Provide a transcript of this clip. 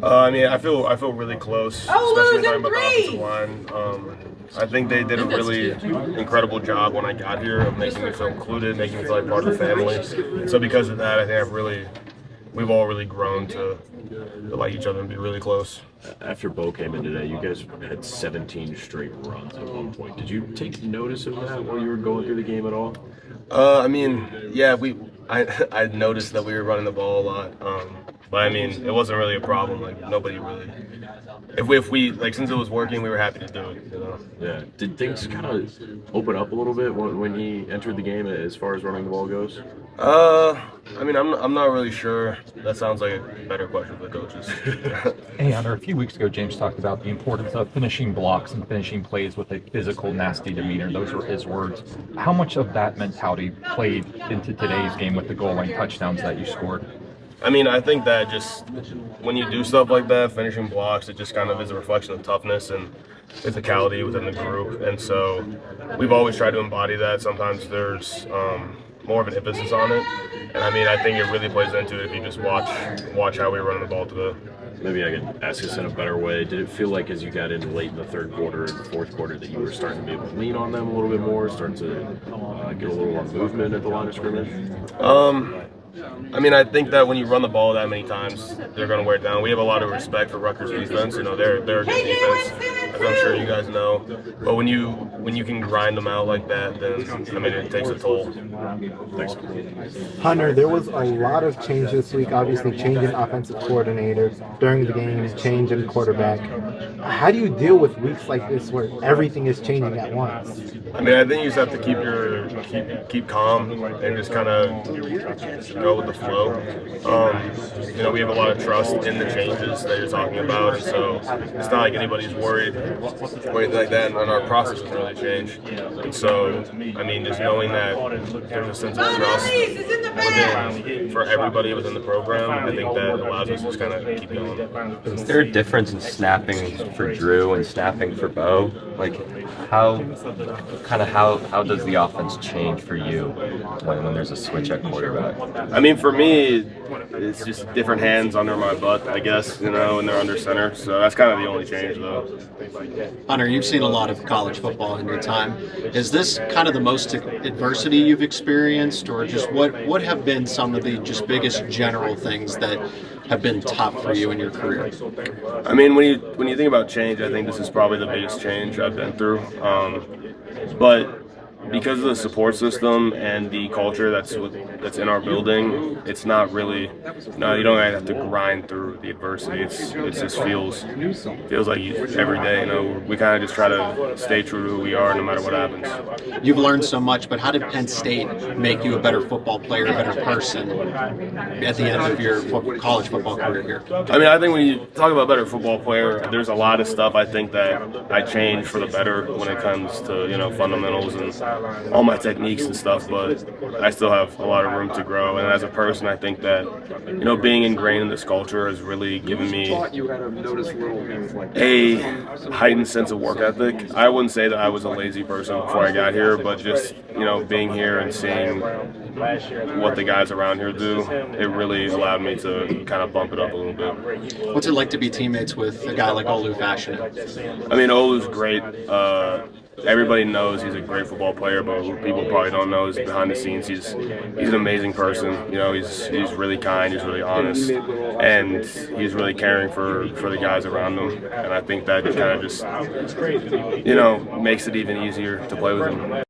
I mean, I feel really close, especially talking about the offensive line. I think they did a really incredible job when I got here of making me feel included, making me feel like part of the family. And so because of that, I think we've all really grown to like each other and be really close. After Bo came in today, you guys had 17 straight runs at one point. Did you take notice of that while you were going through the game at all? I mean, yeah, I noticed that we were running the ball a lot, but I mean, it wasn't really a problem. Like nobody really, if we like since it was working, we were happy to do it. Yeah. Did things kind of open up a little bit when he entered the game as far as running the ball goes? I mean, I'm not really sure. That sounds like a better question for the coaches. Hey, Hunter, a few weeks ago, James talked about the importance of finishing blocks and finishing plays with a physical, nasty demeanor. Those were his words. How much of that mentality played into today's game with the goal line touchdowns that you scored? I mean, I think that just when you do stuff like that, finishing blocks, it just kind of is a reflection of toughness and physicality within the group. And so we've always tried to embody that. Sometimes there's more of an emphasis on it. And I mean, I think it really plays into it if you just watch how we run the ball today. Maybe I could ask this in a better way. Did it feel like as you got in late in the third quarter and the fourth quarter that you were starting to be able to lean on them a little bit more, starting to get a little more movement at the line of scrimmage? I mean, I think that when you run the ball that many times, they're going to wear it down. We have a lot of respect for Rutgers defense. You know, they're a good defense, as I'm sure you guys know. But when you can grind them out like that, then I mean, it takes a toll. Thanks. Hunter, there was a lot of change this week. Obviously, change in offensive coordinator during the game, change in quarterback. How do you deal with weeks like this where everything is changing at once? I mean, I think you just have to keep calm and just kind of go with the flow. You know, we have a lot of trust in the changes that you're talking about, and so it's not like anybody's worried or anything like that. And our process has really changed. And so, I mean, just knowing that there's a sense of trust for everybody within the program, I think that allows us to just kind of keep going. Is there a difference in snapping for Drew and snapping for Beau? Like, how does the offense change for you when there's a switch at quarterback? I mean, for me, it's just different hands under my butt, I guess, you know, and they're under center. So that's kind of the only change, though. Hunter, you've seen a lot of college football in your time. Is this kind of the most adversity you've experienced, or just what have been some of the just biggest general things that have been tough for you in your career? I mean, when you think about change, I think this is probably the biggest change I've been through. But because of the support system and the culture that's in our building, it's not really, no, you don't have to grind through the adversity. It just feels like every day. You know, we kind of just try to stay true to who we are, no matter what happens. You've learned so much, but how did Penn State make you a better football player, a better person at the end of your college football career here? I mean, I think when you talk about better football player, there's a lot of stuff I think that I changed for the better when it comes to, you know, fundamentals and all my techniques and stuff, but I still have a lot of room to grow. And as a person, I think that, you know, being ingrained in this culture has really given me a heightened sense of work ethic. I wouldn't say that I was a lazy person before I got here, but just, you know, being here and seeing what the guys around here do, it really allowed me to kind of bump it up a little bit. What's it like to be teammates with a guy like Olu Fashion? I mean, Olu's great. Everybody knows he's a great football player, but what people probably don't know is behind the scenes he's an amazing person. You know, he's really kind, he's really honest, and he's really caring for the guys around him. And I think that kind of just, you know, makes it even easier to play with him.